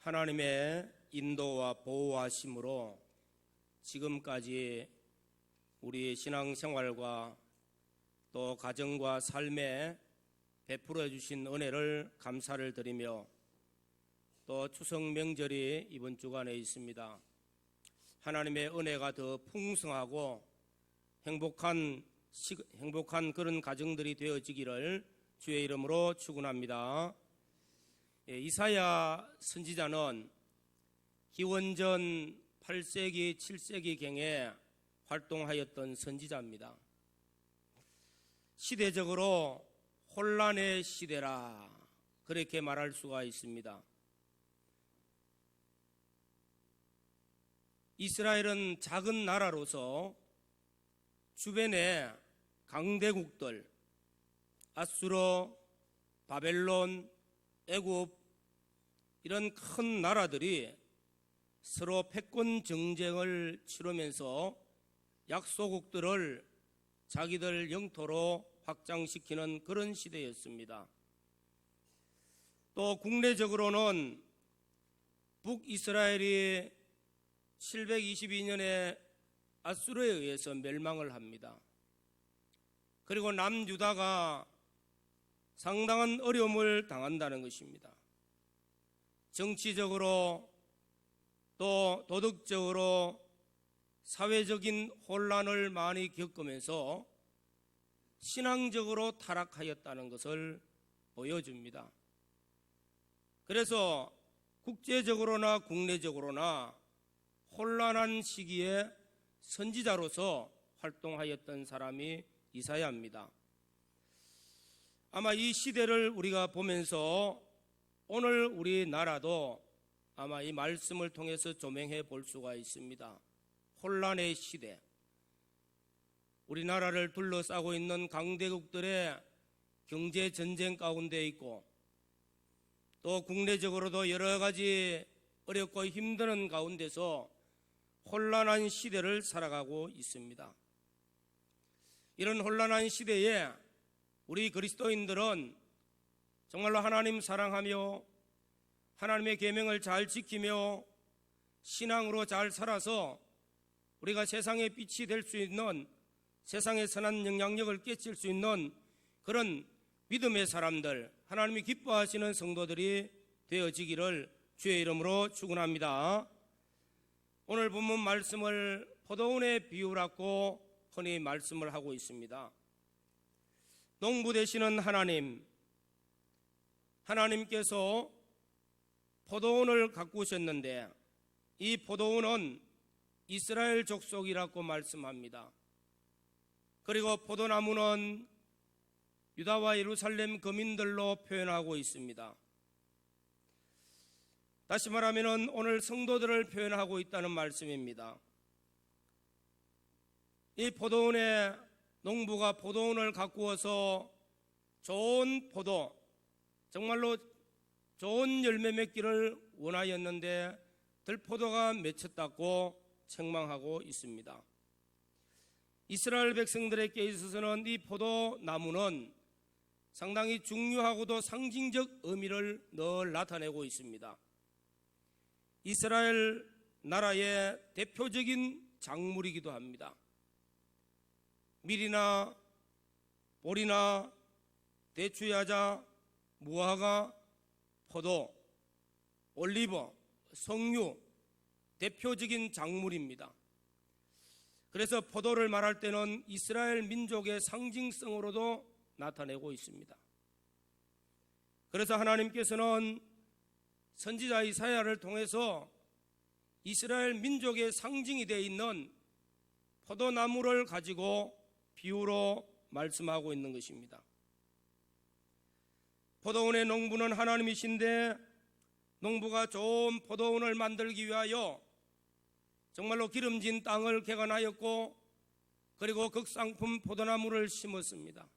하나님의 인도와 보호하심으로 지금까지 우리 신앙생활과 또 가정과 삶에 베풀어 주신 은혜를 감사를 드리며 또 추석 명절이 이번 주간에 있습니다. 하나님의 은혜가 더 풍성하고 행복한 그런 가정들이 되어지기를 주의 이름으로 축원합니다. 이사야 선지자는 기원전 8세기, 7세기경에 활동하였던 선지자입니다. 시대적으로 혼란의 시대라 그렇게 말할 수가 있습니다. 이스라엘은 작은 나라로서 주변에 강대국들 아수르, 바벨론, 애굽 이런 큰 나라들이 서로 패권 정쟁을 치르면서 약소국들을 자기들 영토로 확장시키는 그런 시대였습니다. 또 국내적으로는 북이스라엘이 722년에 아수르에 의해서 멸망을 합니다. 그리고 남유다가 상당한 어려움을 당한다는 것입니다. 정치적으로 또 도덕적으로 사회적인 혼란을 많이 겪으면서 신앙적으로 타락하였다는 것을 보여줍니다. 그래서 국제적으로나 국내적으로나 혼란한 시기에 선지자로서 활동하였던 사람이 이사야입니다. 아마 이 시대를 우리가 보면서 오늘 우리나라도 아마 이 말씀을 통해서 조명해 볼 수가 있습니다. 혼란의 시대, 우리나라를 둘러싸고 있는 강대국들의 경제 전쟁 가운데 있고 또 국내적으로도 여러 가지 어렵고 힘든 가운데서 혼란한 시대를 살아가고 있습니다. 이런 혼란한 시대에 우리 그리스도인들은 정말로 하나님 사랑하며 하나님의 계명을 잘 지키며 신앙으로 잘 살아서 우리가 세상의 빛이 될 수 있는, 세상의 선한 영향력을 끼칠 수 있는 그런 믿음의 사람들, 하나님이 기뻐하시는 성도들이 되어지기를 주의 이름으로 축원합니다. 오늘 본문 말씀을 포도원의 비유라고 흔히 말씀을 하고 있습니다. 농부 되시는 하나님께서 포도원을 가꾸셨는데 이 포도원은 이스라엘 족속이라고 말씀합니다. 그리고 포도나무는 유다와 예루살렘 거민들로 표현하고 있습니다. 다시 말하면 오늘 성도들을 표현하고 있다는 말씀입니다. 이 포도원의 농부가 포도원을 가꾸어서 좋은 포도, 정말로 좋은 열매 맺기를 원하였는데 들포도가 맺혔다고 책망하고 있습니다. 이스라엘 백성들에게 있어서는 이 포도나무는 상당히 중요하고도 상징적 의미를 늘 나타내고 있습니다. 이스라엘 나라의 대표적인 작물이기도 합니다. 밀이나 보리나 대추야자, 무화과, 포도, 올리브, 석류 대표적인 작물입니다. 그래서 포도를 말할 때는 이스라엘 민족의 상징성으로도 나타내고 있습니다. 그래서 하나님께서는 선지자 이사야를 통해서 이스라엘 민족의 상징이 되어 있는 포도나무를 가지고 비유로 말씀하고 있는 것입니다. 포도원의 농부는 하나님이신데 농부가 좋은 포도원을 만들기 위하여 정말로 기름진 땅을 개간하였고 그리고 극상품 포도나무를 심었습니다.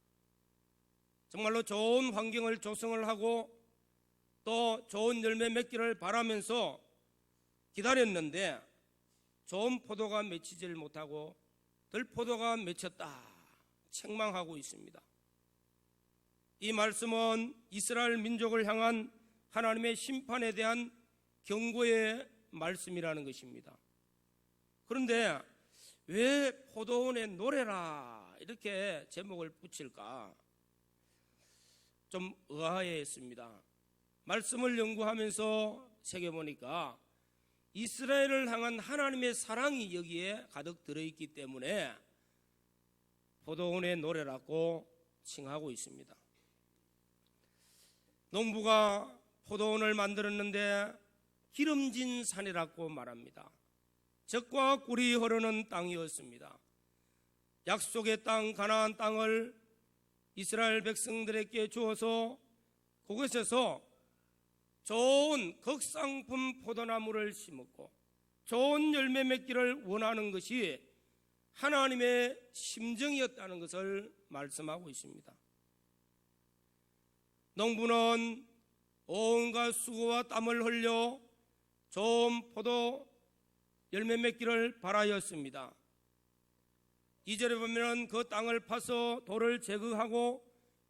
정말로 좋은 환경을 조성을 하고 또 좋은 열매 맺기를 바라면서 기다렸는데 좋은 포도가 맺히질 못하고 들포도가 맺혔다 책망하고 있습니다. 이 말씀은 이스라엘 민족을 향한 하나님의 심판에 대한 경고의 말씀이라는 것입니다. 그런데 왜 포도원의 노래라 이렇게 제목을 붙일까? 좀 의아해했습니다. 말씀을 연구하면서 새겨보니까 이스라엘을 향한 하나님의 사랑이 여기에 가득 들어있기 때문에 포도원의 노래라고 칭하고 있습니다. 농부가 포도원을 만들었는데 기름진 산이라고 말합니다. 젖과 꿀이 흐르는 땅이었습니다. 약속의 땅 가나안 땅을 이스라엘 백성들에게 주어서 그곳에서 좋은 극상품 포도나무를 심었고 좋은 열매 맺기를 원하는 것이 하나님의 심정이었다는 것을 말씀하고 있습니다. 농부는 온갖 수고와 땀을 흘려 좋은 포도 열매 맺기를 바라였습니다. 2절에 보면 그 땅을 파서 돌을 제거하고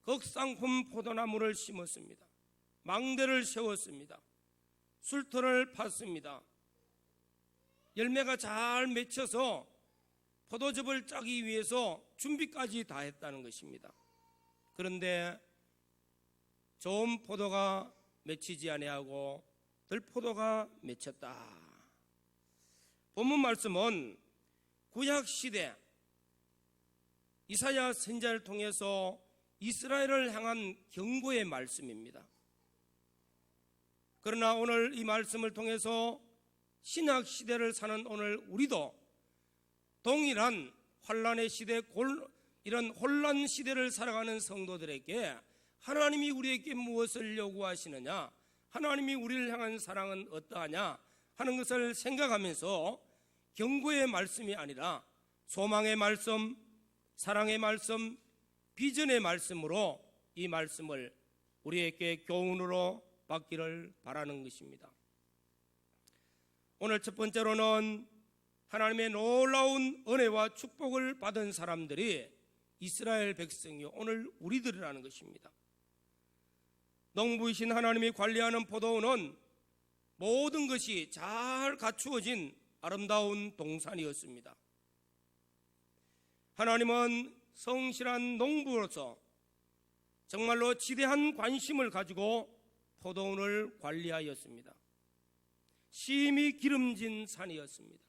극상품 포도나무를 심었습니다. 망대를 세웠습니다. 술터를 팠습니다. 열매가 잘 맺혀서 포도즙을 짜기 위해서 준비까지 다 했다는 것입니다. 그런데 좋은 포도가 맺히지 아니하고 들포도가 맺혔다. 본문 말씀은 구약시대 이사야 선지자를 통해서 이스라엘을 향한 경고의 말씀입니다. 그러나 오늘 이 말씀을 통해서 신약시대를 사는 오늘 우리도 동일한 환란의 시대, 이런 혼란 시대를 살아가는 성도들에게 하나님이 우리에게 무엇을 요구하시느냐, 하나님이 우리를 향한 사랑은 어떠하냐 하는 것을 생각하면서 경고의 말씀이 아니라 소망의 말씀, 사랑의 말씀, 비전의 말씀으로 이 말씀을 우리에게 교훈으로 받기를 바라는 것입니다. 오늘 첫 번째로는 하나님의 놀라운 은혜와 축복을 받은 사람들이 이스라엘 백성이요 오늘 우리들이라는 것입니다. 농부이신 하나님이 관리하는 포도원은 모든 것이 잘 갖추어진 아름다운 동산이었습니다. 하나님은 성실한 농부로서 정말로 지대한 관심을 가지고 포도원을 관리하였습니다. 심히 기름진 산이었습니다.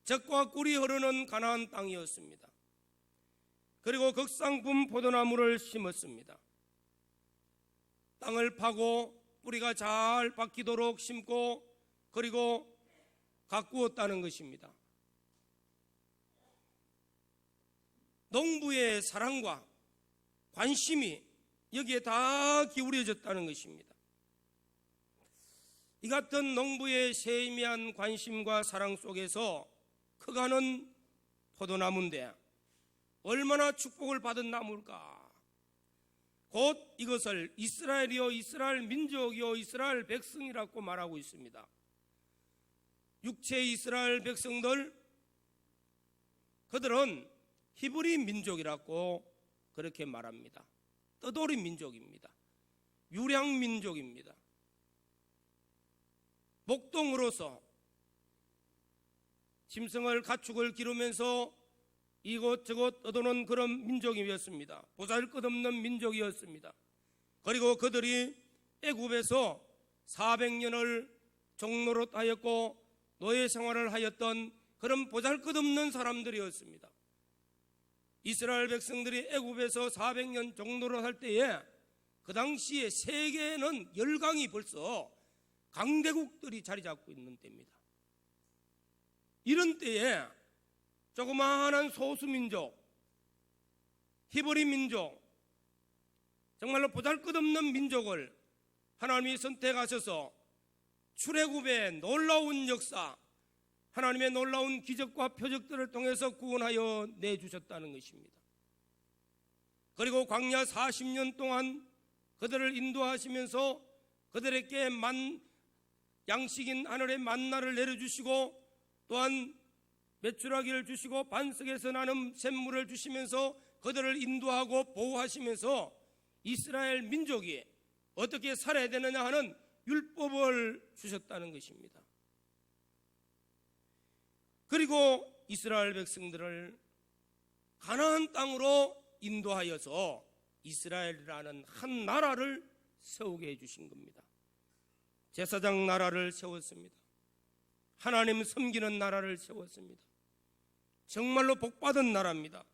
젖과 꿀이 흐르는 가나안 땅이었습니다. 그리고 극상품 포도나무를 심었습니다. 땅을 파고 뿌리가 잘 박히도록 심고 그리고 가꾸었다는 것입니다. 농부의 사랑과 관심이 여기에 다 기울여졌다는 것입니다. 이 같은 농부의 세미한 관심과 사랑 속에서 커가는 포도나무인데 얼마나 축복을 받은 나무일까? 곧 이것을 이스라엘이요 이스라엘 민족이요 이스라엘 백성이라고 말하고 있습니다. 육체 이스라엘 백성들, 그들은 히브리 민족이라고 그렇게 말합니다. 떠돌이 민족입니다. 유량 민족입니다. 목동으로서 짐승을 가축을 기르면서 이곳저곳 떠도는 그런 민족이었습니다. 보잘것없는 민족이었습니다. 그리고 그들이 애굽에서 400년을 종노릇하였고 노예 생활을 하였던 그런 보잘것없는 사람들이었습니다. 이스라엘 백성들이 애굽에서 400년 종노릇할 때에 그 당시에 세계에는 열강이 벌써 강대국들이 자리 잡고 있는 때입니다. 이런 때에 조그마한 소수민족, 히브리 민족, 정말로 보잘것없는 민족을 하나님이 선택하셔서 출애굽의 놀라운 역사, 하나님의 놀라운 기적과 표적들을 통해서 구원하여 내주셨다는 것입니다. 그리고 광야 40년 동안 그들을 인도하시면서 그들에게 양식인 하늘의 만나를 내려주시고 또한 메추라기를 주시고 반석에서 나는 샘물을 주시면서 그들을 인도하고 보호하시면서 이스라엘 민족이 어떻게 살아야 되느냐 하는 율법을 주셨다는 것입니다. 그리고 이스라엘 백성들을 가나안 땅으로 인도하여서 이스라엘이라는 한 나라를 세우게 해주신 겁니다. 제사장 나라를 세웠습니다. 하나님 섬기는 나라를 세웠습니다. 정말로 복받은 나라입니다.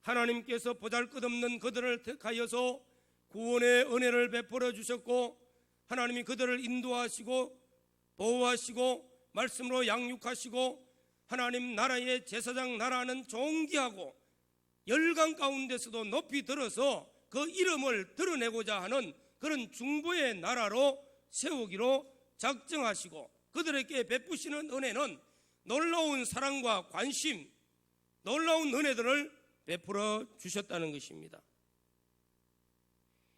하나님께서 보잘것없는 그들을 택하여서 구원의 은혜를 베풀어 주셨고, 하나님이 그들을 인도하시고 보호하시고 말씀으로 양육하시고, 하나님 나라의 제사장 나라는 존귀하고 열강 가운데서도 높이 들어서 그 이름을 드러내고자 하는 그런 중보의 나라로 세우기로 작정하시고, 그들에게 베푸시는 은혜는 놀라운 사랑과 관심, 놀라운 은혜들을 베풀어 주셨다는 것입니다.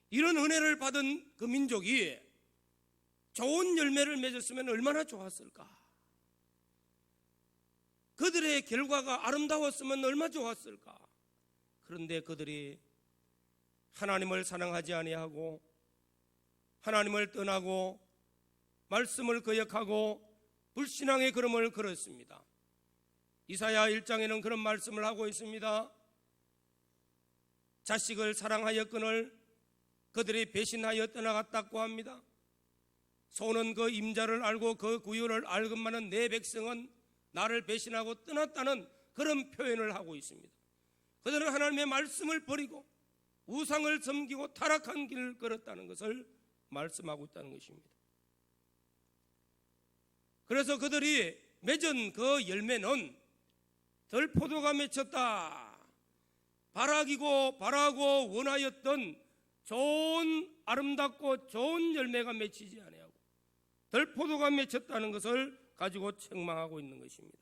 이런 은혜를 받은 그 민족이 좋은 열매를 맺었으면 얼마나 좋았을까? 그들의 결과가 아름다웠으면 얼마나 좋았을까? 그런데 그들이 하나님을 사랑하지 아니하고 하나님을 떠나고 말씀을 거역하고 불신앙의 걸음을 걸었습니다. 이사야 1장에는 그런 말씀을 하고 있습니다. 자식을 사랑하였거늘 그들이 배신하여 떠나갔다고 합니다. 소는 그 임자를 알고 그 구유를 알건만은 내 백성은 나를 배신하고 떠났다는 그런 표현을 하고 있습니다. 그들은 하나님의 말씀을 버리고 우상을 섬기고 타락한 길을 걸었다는 것을 말씀하고 있다는 것입니다. 그래서 그들이 맺은 그 열매는 들포도가 맺혔다. 바라고 원하였던 좋은 아름답고 좋은 열매가 맺히지 아니하고 들포도가 맺혔다는 것을 가지고 책망하고 있는 것입니다.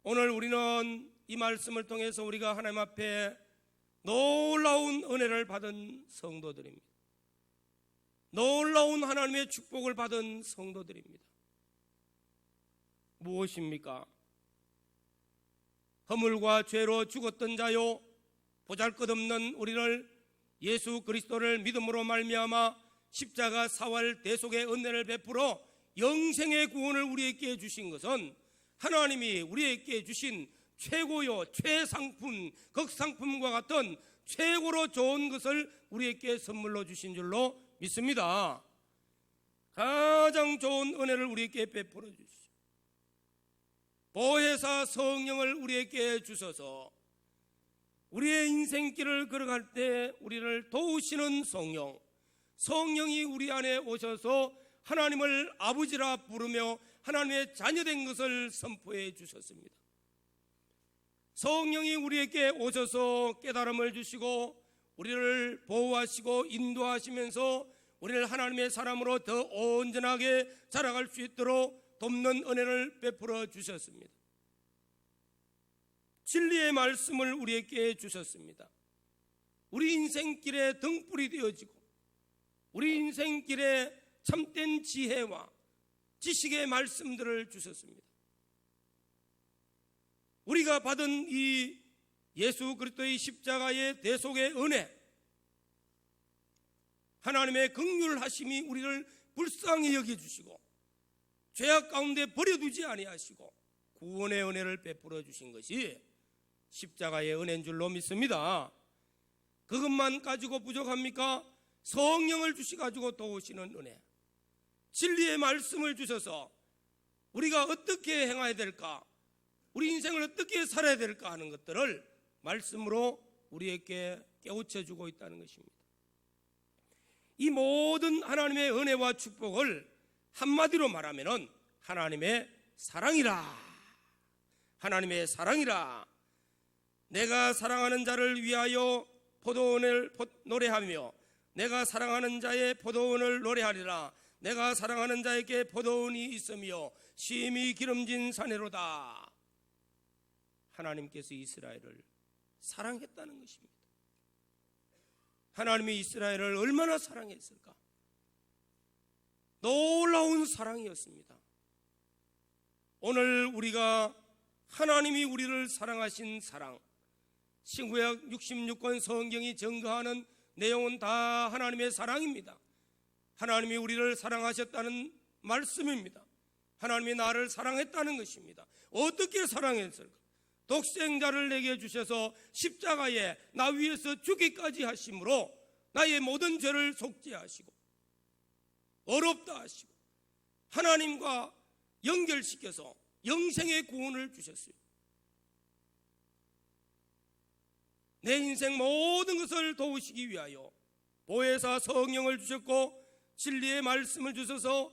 오늘 우리는 이 말씀을 통해서 우리가 하나님 앞에 놀라운 은혜를 받은 성도들입니다. 놀라운 하나님의 축복을 받은 성도들입니다. 무엇입니까? 허물과 죄로 죽었던 자요, 보잘것없는 우리를 예수 그리스도를 믿음으로 말미암아 십자가 사활 대속의 은혜를 베풀어 영생의 구원을 우리에게 주신 것은 하나님이 우리에게 주신 최고요, 최상품, 극상품과 같은 최고로 좋은 것을 우리에게 선물로 주신 줄로 믿습니다. 가장 좋은 은혜를 우리에게 베풀어 주시오. 보혜사 성령을 우리에게 주셔서 우리의 인생길을 걸어갈 때 우리를 도우시는 성령, 성령이 우리 안에 오셔서 하나님을 아버지라 부르며 하나님의 자녀된 것을 선포해 주셨습니다. 성령이 우리에게 오셔서 깨달음을 주시고 우리를 보호하시고 인도하시면서 우리를 하나님의 사람으로 더 온전하게 자라갈 수 있도록 돕는 은혜를 베풀어 주셨습니다. 진리의 말씀을 우리에게 주셨습니다. 우리 인생길에 등불이 되어지고 우리 인생길에 참된 지혜와 지식의 말씀들을 주셨습니다. 우리가 받은 이 예수 그리스도의 십자가의 대속의 은혜, 하나님의 긍휼하심이 우리를 불쌍히 여겨주시고 죄악 가운데 버려두지 아니하시고 구원의 은혜를 베풀어 주신 것이 십자가의 은혜인 줄로 믿습니다. 그것만 가지고 부족합니까? 성령을 주시가지고 도우시는 은혜, 진리의 말씀을 주셔서 우리가 어떻게 행해야 될까, 우리 인생을 어떻게 살아야 될까 하는 것들을 말씀으로 우리에게 깨우쳐주고 있다는 것입니다. 이 모든 하나님의 은혜와 축복을 한마디로 말하면 하나님의 사랑이라, 하나님의 사랑이라. 내가 사랑하는 자를 위하여 포도원을 노래하며 내가 사랑하는 자의 포도원을 노래하리라. 내가 사랑하는 자에게 포도원이 있으며 심히 기름진 산이로다. 하나님께서 이스라엘을 사랑했다는 것입니다. 하나님이 이스라엘을 얼마나 사랑했을까? 놀라운 사랑이었습니다. 오늘 우리가 하나님이 우리를 사랑하신 사랑, 신구약 66권 성경이 증거하는 내용은 다 하나님의 사랑입니다. 하나님이 우리를 사랑하셨다는 말씀입니다. 하나님이 나를 사랑했다는 것입니다. 어떻게 사랑했을까? 독생자를 내게 주셔서 십자가에 나 위해서 죽기까지 하심으로 나의 모든 죄를 속죄하시고 어렵다 하시고 하나님과 연결시켜서 영생의 구원을 주셨어요. 내 인생 모든 것을 도우시기 위하여 보혜사 성령을 주셨고 진리의 말씀을 주셔서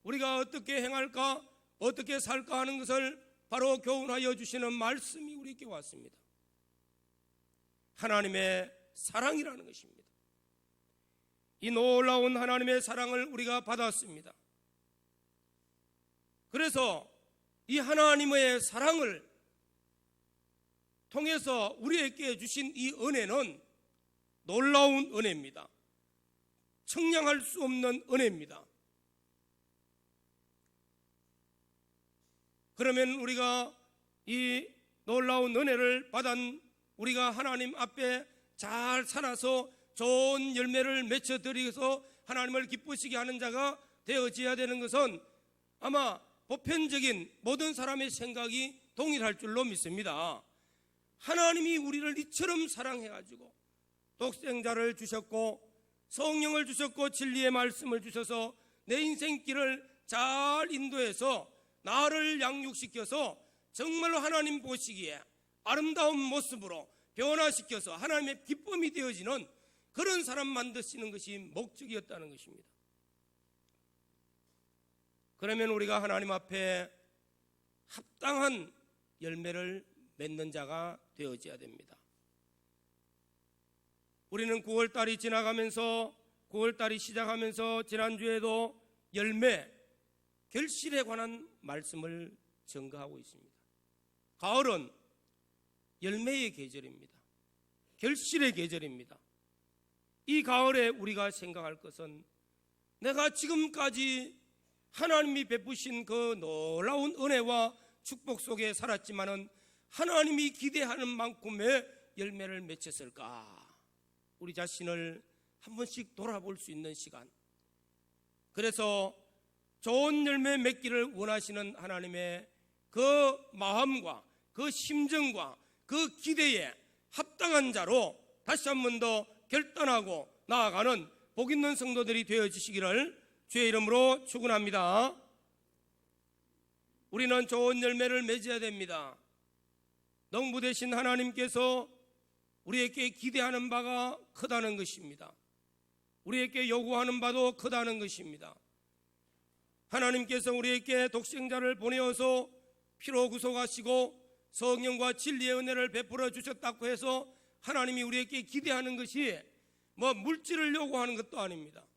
우리가 어떻게 행할까, 어떻게 살까 하는 것을 바로 교훈하여 주시는 말씀이 우리에게 왔습니다. 하나님의 사랑이라는 것입니다. 이 놀라운 하나님의 사랑을 우리가 받았습니다. 그래서 이 하나님의 사랑을 통해서 우리에게 주신 이 은혜는 놀라운 은혜입니다. 청량할 수 없는 은혜입니다. 그러면 우리가 이 놀라운 은혜를 받은 우리가 하나님 앞에 잘 살아서 좋은 열매를 맺어드리면서 하나님을 기쁘시게 하는 자가 되어져야 되는 것은 아마 보편적인 모든 사람의 생각이 동일할 줄로 믿습니다. 하나님이 우리를 이처럼 사랑해가지고 독생자를 주셨고 성령을 주셨고 진리의 말씀을 주셔서 내 인생길을 잘 인도해서 나를 양육시켜서 정말로 하나님 보시기에 아름다운 모습으로 변화시켜서 하나님의 기쁨이 되어지는 그런 사람 만드시는 것이 목적이었다는 것입니다. 그러면 우리가 하나님 앞에 합당한 열매를 맺는 자가 되어져야 됩니다. 우리는 9월달이 지나가면서 9월달이 시작하면서 지난주에도 열매, 결실에 관한 말씀을 전가하고 있습니다. 가을은 열매의 계절입니다. 결실의 계절입니다. 이 가을에 우리가 생각할 것은 내가 지금까지 하나님이 베푸신 그 놀라운 은혜와 축복 속에 살았지만은 하나님이 기대하는 만큼의 열매를 맺혔을까? 우리 자신을 한 번씩 돌아볼 수 있는 시간. 그래서 좋은 열매 맺기를 원하시는 하나님의 그 마음과 그 심정과 그 기대에 합당한 자로 다시 한 번 더 결단하고 나아가는 복 있는 성도들이 되어주시기를 주의 이름으로 축원합니다. 우리는 좋은 열매를 맺어야 됩니다. 농부 되신 하나님께서 우리에게 기대하는 바가 크다는 것입니다. 우리에게 요구하는 바도 크다는 것입니다. 하나님께서 우리에게 독생자를 보내어서 피로 구속하시고 성령과 진리의 은혜를 베풀어 주셨다고 해서 하나님이 우리에게 기대하는 것이 뭐 물질을 요구하는 것도 아닙니다.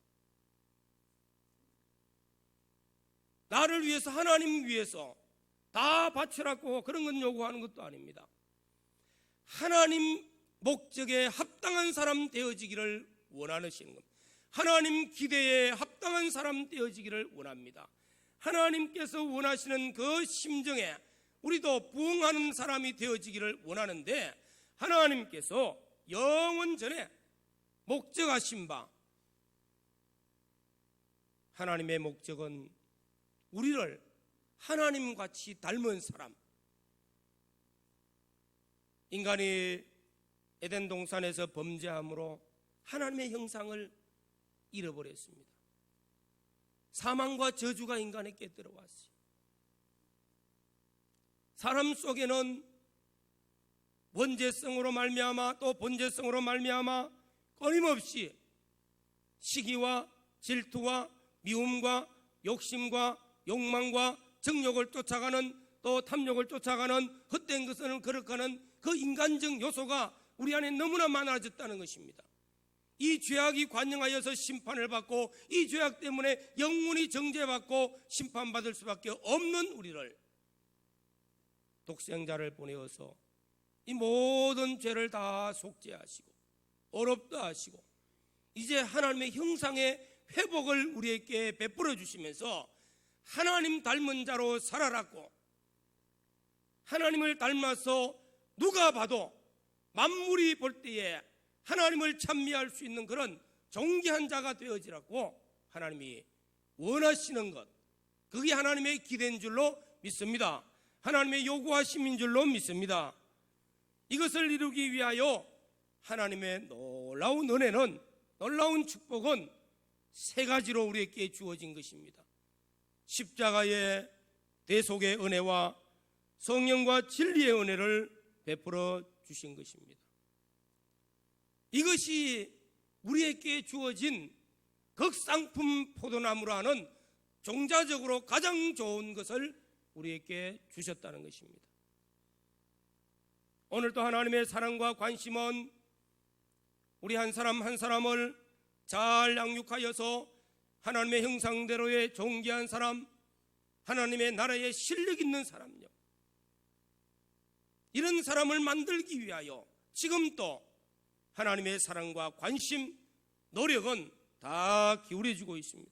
나를 위해서 하나님 위해서 다 바치라고 그런 건 요구하는 것도 아닙니다. 하나님 목적에 합당한 사람 되어지기를 원하시는 겁니다. 하나님 기대에 합당한 사람 되어지기를 원합니다. 하나님께서 원하시는 그 심정에 우리도 부응하는 사람이 되어지기를 원하는데 하나님께서 영원 전에 목적하신 바 하나님의 목적은 우리를 하나님같이 닮은 사람, 인간이 에덴 동산에서 범죄함으로 하나님의 형상을 잃어버렸습니다. 사망과 저주가 인간에게 들어왔어요. 사람 속에는 원죄성으로 말미암아 또 본죄성으로 말미암아 끊임없이 시기와 질투와 미움과 욕심과 욕망과 정욕을 쫓아가는 또 탐욕을 쫓아가는 헛된 것을 거룩하는 그 인간적 요소가 우리 안에 너무나 많아졌다는 것입니다. 이 죄악이 관영하여서 심판을 받고 이 죄악 때문에 영원히 정죄받고 심판받을 수밖에 없는 우리를 독생자를 보내어서 이 모든 죄를 다 속죄하시고 어렵다 하시고 이제 하나님의 형상의 회복을 우리에게 베풀어 주시면서 하나님 닮은 자로 살아라고 하나님을 닮아서 누가 봐도 만물이 볼 때에 하나님을 찬미할 수 있는 그런 존귀한 자가 되어지라고 하나님이 원하시는 것, 그게 하나님의 기대인 줄로 믿습니다. 하나님의 요구하심인 줄로 믿습니다. 이것을 이루기 위하여 하나님의 놀라운 은혜는, 놀라운 축복은 세 가지로 우리에게 주어진 것입니다. 십자가의 대속의 은혜와 성령과 진리의 은혜를 베풀어 주신 것입니다. 이것이 우리에게 주어진 극상품 포도나무라는 종자적으로 가장 좋은 것을 우리에게 주셨다는 것입니다. 오늘도 하나님의 사랑과 관심은 우리 한 사람 한 사람을 잘 양육하여서 하나님의 형상대로의 존귀한 사람, 하나님의 나라에 실력 있는 사람요, 이런 사람을 만들기 위하여 지금도 하나님의 사랑과 관심, 노력은 다 기울여지고 있습니다.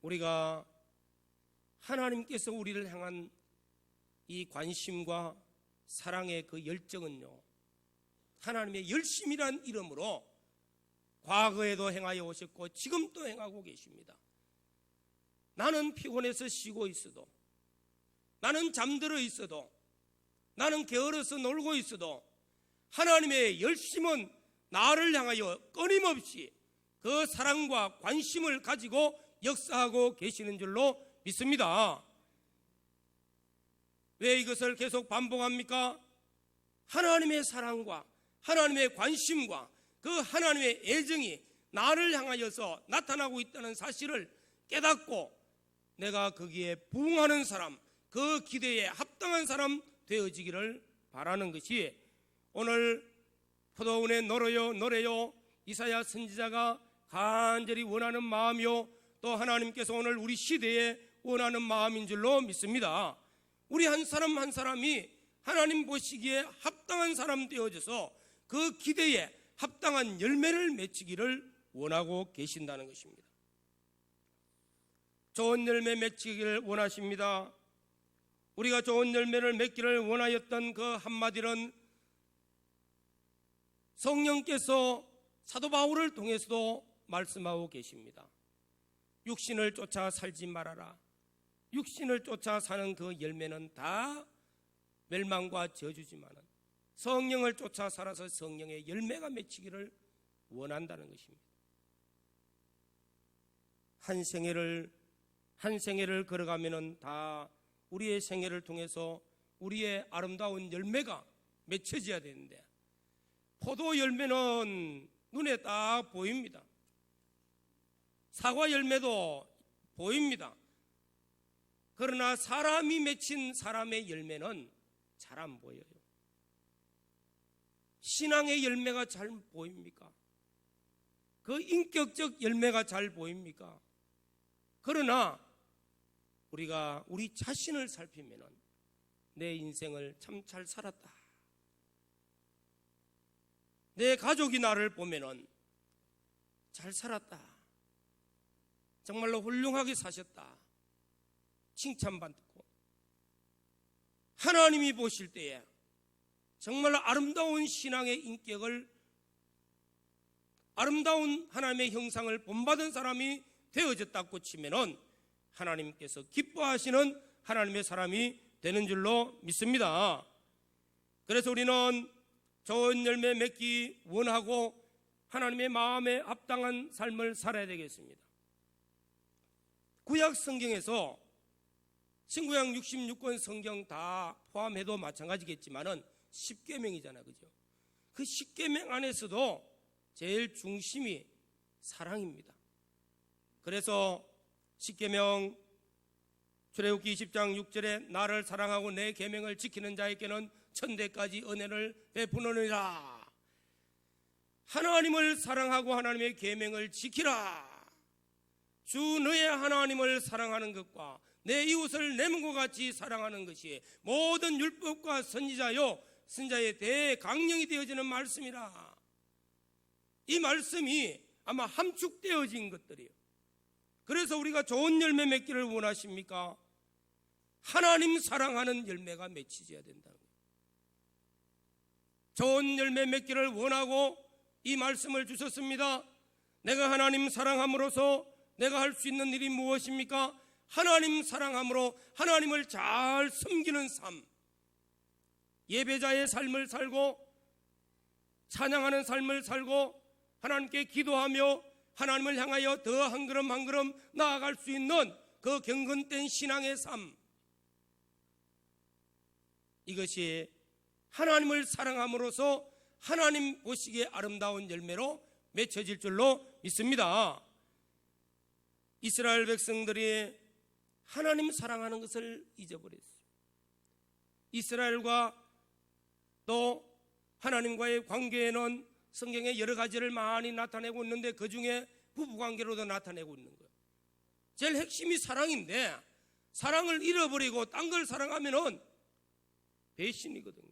우리가 하나님께서 우리를 향한 이 관심과 사랑의 그 열정은요, 하나님의 열심이란 이름으로 과거에도 행하여 오셨고 지금도 행하고 계십니다. 나는 피곤해서 쉬고 있어도, 나는 잠들어 있어도, 나는 게을러서 놀고 있어도 하나님의 열심은 나를 향하여 끊임없이 그 사랑과 관심을 가지고 역사하고 계시는 줄로 믿습니다. 왜 이것을 계속 반복합니까? 하나님의 사랑과 하나님의 관심과 그 하나님의 애정이 나를 향하여서 나타나고 있다는 사실을 깨닫고 내가 거기에 부응하는 사람, 그 기대에 합당한 사람 되어지기를 바라는 것이 오늘 포도원에 노래요 노래요 이사야 선지자가 간절히 원하는 마음이요, 또 하나님께서 오늘 우리 시대에 원하는 마음인 줄로 믿습니다. 우리 한 사람 한 사람이 하나님 보시기에 합당한 사람 되어져서 그 기대에 합당한 열매를 맺히기를 원하고 계신다는 것입니다. 좋은 열매 맺히기를 원하십니다. 우리가 좋은 열매를 맺기를 원하였던 그 한마디는 성령께서 사도 바울을 통해서도 말씀하고 계십니다. 육신을 쫓아 살지 말아라. 육신을 쫓아 사는 그 열매는 다 멸망과 저주지만은 성령을 쫓아 살아서 성령의 열매가 맺히기를 원한다는 것입니다. 한 생애를 걸어가면은 다 우리의 생애를 통해서 우리의 아름다운 열매가 맺혀져야 되는데, 포도 열매는 눈에 딱 보입니다. 사과 열매도 보입니다. 그러나 사람이 맺힌 사람의 열매는 잘 안 보여요. 신앙의 열매가 잘 보입니까? 그 인격적 열매가 잘 보입니까? 그러나 우리가 우리 자신을 살피면은 내 인생을 참 잘 살았다, 내 가족이 나를 보면은 잘 살았다, 정말로 훌륭하게 사셨다, 칭찬받고, 하나님이 보실 때에 정말로 아름다운 신앙의 인격을, 아름다운 하나님의 형상을 본받은 사람이 되어졌다고 치면은 하나님께서 기뻐하시는 하나님의 사람이 되는 줄로 믿습니다. 그래서 우리는 좋은 열매 맺기 원하고 하나님의 마음에 합당한 삶을 살아야 되겠습니다. 구약 성경에서 신구약 66권 성경 다 포함해도 마찬가지겠지만은 10계명이잖아요, 그죠? 그 10계명 안에서도 제일 중심이 사랑입니다. 그래서 10계명 출애굽기 20장 6절에 나를 사랑하고 내 계명을 지키는 자에게는 천대까지 은혜를 베푸느니라. 하나님을 사랑하고 하나님의 계명을 지키라. 주 너의 하나님을 사랑하는 것과 내 이웃을 내 몸과 같이 사랑하는 것이 모든 율법과 선지자요 선자의 대강령이 되어지는 말씀이라. 이 말씀이 아마 함축되어진 것들이에요. 그래서 우리가 좋은 열매 맺기를 원하십니까? 하나님 사랑하는 열매가 맺히져야 된다는 거예요. 좋은 열매 맺기를 원하고 이 말씀을 주셨습니다. 내가 하나님 사랑함으로써 내가 할 수 있는 일이 무엇입니까? 하나님 사랑함으로 하나님을 잘 섬기는 삶, 예배자의 삶을 살고 찬양하는 삶을 살고 하나님께 기도하며 하나님을 향하여 더 한 걸음 한 걸음 나아갈 수 있는 그 경건된 신앙의 삶, 이것이 하나님을 사랑함으로써 하나님 보시기에 아름다운 열매로 맺혀질 줄로 믿습니다. 이스라엘 백성들이 하나님 사랑하는 것을 잊어버렸어요. 이스라엘과 또 하나님과의 관계에는 성경에 여러 가지를 많이 나타내고 있는데 그 중에 부부관계로도 나타내고 있는 거예요. 제일 핵심이 사랑인데 사랑을 잃어버리고 딴 걸 사랑하면은 배신이거든요.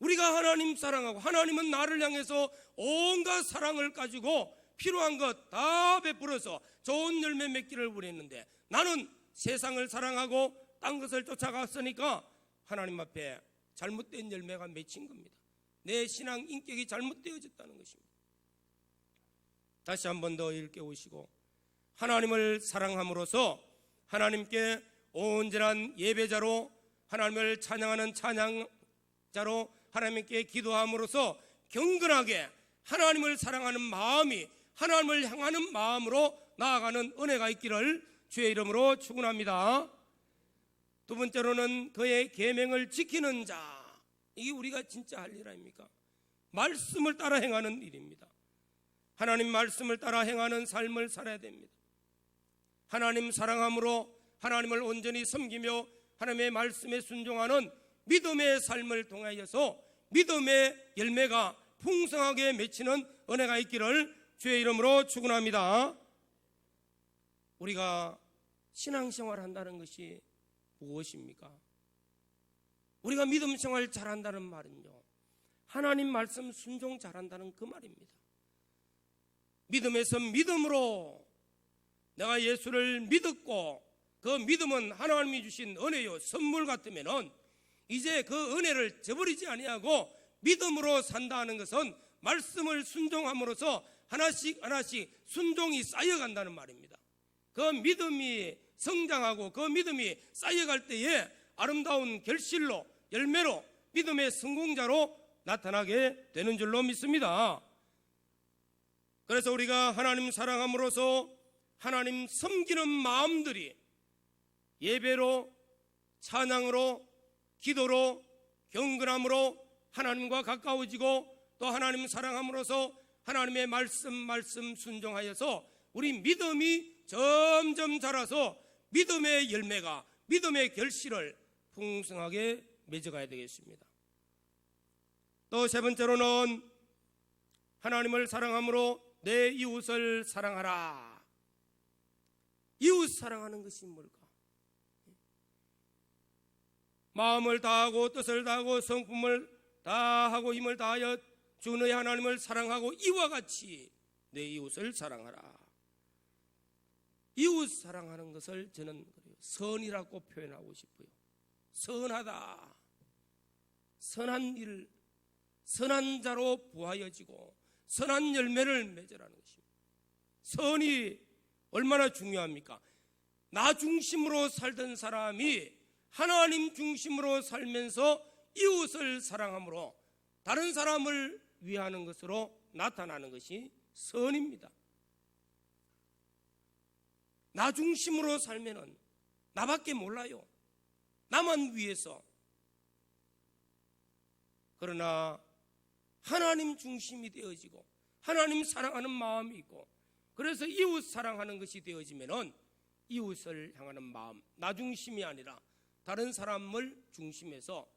우리가 하나님 사랑하고 하나님은 나를 향해서 온갖 사랑을 가지고 필요한 것 다 베풀어서 좋은 열매 맺기를 원했는데 나는 세상을 사랑하고 딴 것을 쫓아갔으니까 하나님 앞에 잘못된 열매가 맺힌 겁니다. 내 신앙 인격이 잘못되어졌다는 것입니다. 다시 한 번 더 일깨우시고 하나님을 사랑함으로써 하나님께 온전한 예배자로 하나님을 찬양하는 찬양자로 하나님께 기도함으로써 경건하게 하나님을 사랑하는 마음이 하나님을 향하는 마음으로 나아가는 은혜가 있기를 주의 이름으로 축원합니다. 두 번째로는 그의 계명을 지키는 자, 이게 우리가 진짜 할 일 아닙니까? 말씀을 따라 행하는 일입니다. 하나님 말씀을 따라 행하는 삶을 살아야 됩니다. 하나님 사랑함으로 하나님을 온전히 섬기며 하나님의 말씀에 순종하는 믿음의 삶을 통하여서 믿음의 열매가 풍성하게 맺히는 은혜가 있기를 주의 이름으로 축원합니다. 우리가 신앙생활 한다는 것이 무엇입니까? 우리가 믿음 생활 잘한다는 말은요, 하나님 말씀 순종 잘한다는 그 말입니다. 믿음에서 믿음으로 내가 예수를 믿었고 그 믿음은 하나님이 주신 은혜요 선물 같으면은 이제 그 은혜를 저버리지 아니하고 믿음으로 산다는 것은 말씀을 순종함으로써 하나씩 하나씩 순종이 쌓여간다는 말입니다. 그 믿음이 성장하고 그 믿음이 쌓여갈 때에 아름다운 결실로 열매로 믿음의 성공자로 나타나게 되는 줄로 믿습니다. 그래서 우리가 하나님 사랑함으로써 하나님 섬기는 마음들이 예배로 찬양으로 기도로 경건함으로 하나님과 가까워지고 또 하나님 사랑함으로써 하나님의 말씀 순종하여서 우리 믿음이 점점 자라서 믿음의 열매가 믿음의 결실을 풍성하게 맺어가야 되겠습니다. 또 세 번째로는 하나님을 사랑함으로 내 이웃을 사랑하라. 이웃 사랑하는 것이 뭘까? 마음을 다하고 뜻을 다하고 성품을 다하고 힘을 다하여 주 너의 하나님을 사랑하고 이와 같이 내 이웃을 사랑하라. 이웃 사랑하는 것을 저는 선이라고 표현하고 싶어요. 선하다. 선한 일, 선한 자로 부하여지고 선한 열매를 맺으라는 것입니다. 선이 얼마나 중요합니까? 나 중심으로 살던 사람이 하나님 중심으로 살면서 이웃을 사랑함으로 다른 사람을 위하는 것으로 나타나는 것이 선입니다. 나 중심으로 살면은 나밖에 몰라요. 나만 위해서. 그러나 하나님 중심이 되어지고 하나님 사랑하는 마음이 있고 그래서 이웃 사랑하는 것이 되어지면은 이웃을 향하는 마음, 나 중심이 아니라 다른 사람을 중심해서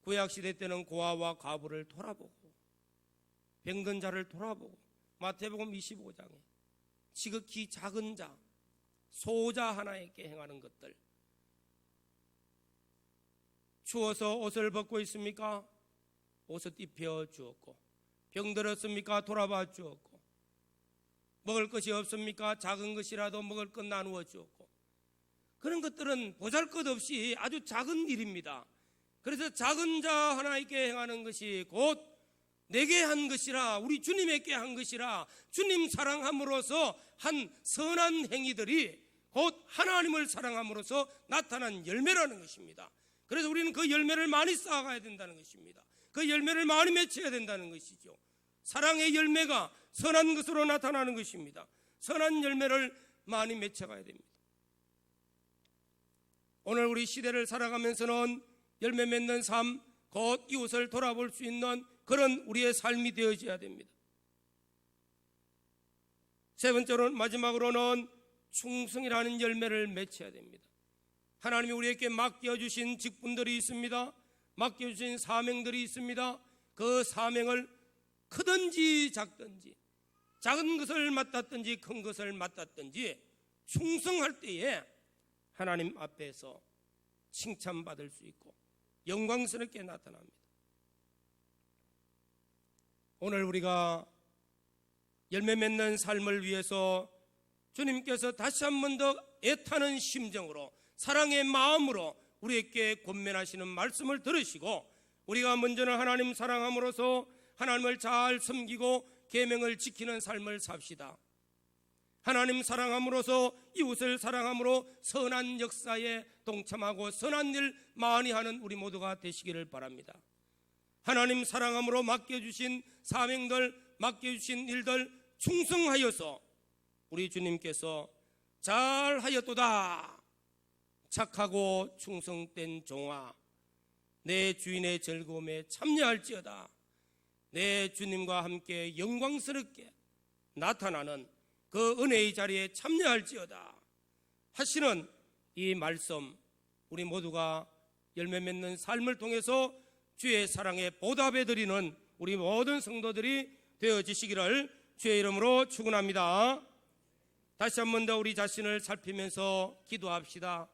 구약시대 때는 고아와 과부를 돌아보고 병든 자를 돌아보고 마태복음 25장에 지극히 작은 자, 소자 하나에게 행하는 것들. 추워서 옷을 벗고 있습니까? 옷을 입혀 주었고, 병들었습니까? 돌아봐 주었고, 먹을 것이 없습니까? 작은 것이라도 먹을 것 나누어 주었고, 그런 것들은 보잘것없이 아주 작은 일입니다. 그래서 작은 자 하나에게 행하는 것이 곧 내게 한 것이라, 우리 주님에게 한 것이라, 주님 사랑함으로써 한 선한 행위들이 곧 하나님을 사랑함으로써 나타난 열매라는 것입니다. 그래서 우리는 그 열매를 많이 쌓아가야 된다는 것입니다. 그 열매를 많이 맺혀야 된다는 것이죠. 사랑의 열매가 선한 것으로 나타나는 것입니다. 선한 열매를 많이 맺혀가야 됩니다. 오늘 우리 시대를 살아가면서는 열매 맺는 삶, 곧 이웃을 돌아볼 수 있는 그런 우리의 삶이 되어져야 됩니다. 세 번째로, 마지막으로는 충성이라는 열매를 맺혀야 됩니다. 하나님이 우리에게 맡겨주신 직분들이 있습니다. 맡겨주신 사명들이 있습니다. 그 사명을 크든지 작든지, 작은 것을 맡았든지 큰 것을 맡았든지 충성할 때에 하나님 앞에서 칭찬받을 수 있고 영광스럽게 나타납니다. 오늘 우리가 열매 맺는 삶을 위해서 주님께서 다시 한 번 더 애타는 심정으로, 사랑의 마음으로 우리에게 권면하시는 말씀을 들으시고, 우리가 먼저는 하나님 사랑함으로써 하나님을 잘 섬기고 계명을 지키는 삶을 삽시다. 하나님 사랑함으로써 이웃을 사랑함으로 선한 역사에 동참하고 선한 일 많이 하는 우리 모두가 되시기를 바랍니다. 하나님 사랑함으로 맡겨주신 사명들, 맡겨주신 일들 충성하여서 우리 주님께서 잘하였도다, 착하고 충성된 종아, 내 주인의 즐거움에 참여할지어다, 내 주님과 함께 영광스럽게 나타나는 그 은혜의 자리에 참여할지어다 하시는 이 말씀, 우리 모두가 열매 맺는 삶을 통해서 주의 사랑에 보답해 드리는 우리 모든 성도들이 되어지시기를 주의 이름으로 축원합니다. 다시 한 번 더 우리 자신을 살피면서 기도합시다.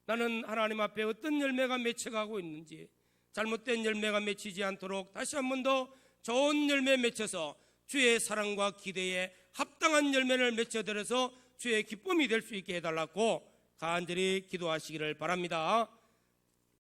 나는 하나님 앞에 어떤 열매가 맺혀가고 있는지, 잘못된 열매가 맺히지 않도록 다시 한 번 더 좋은 열매 맺혀서 주의 사랑과 기대에 합당한 열매를 맺혀드려서 주의 기쁨이 될 수 있게 해달라고 간절히 기도하시기를 바랍니다.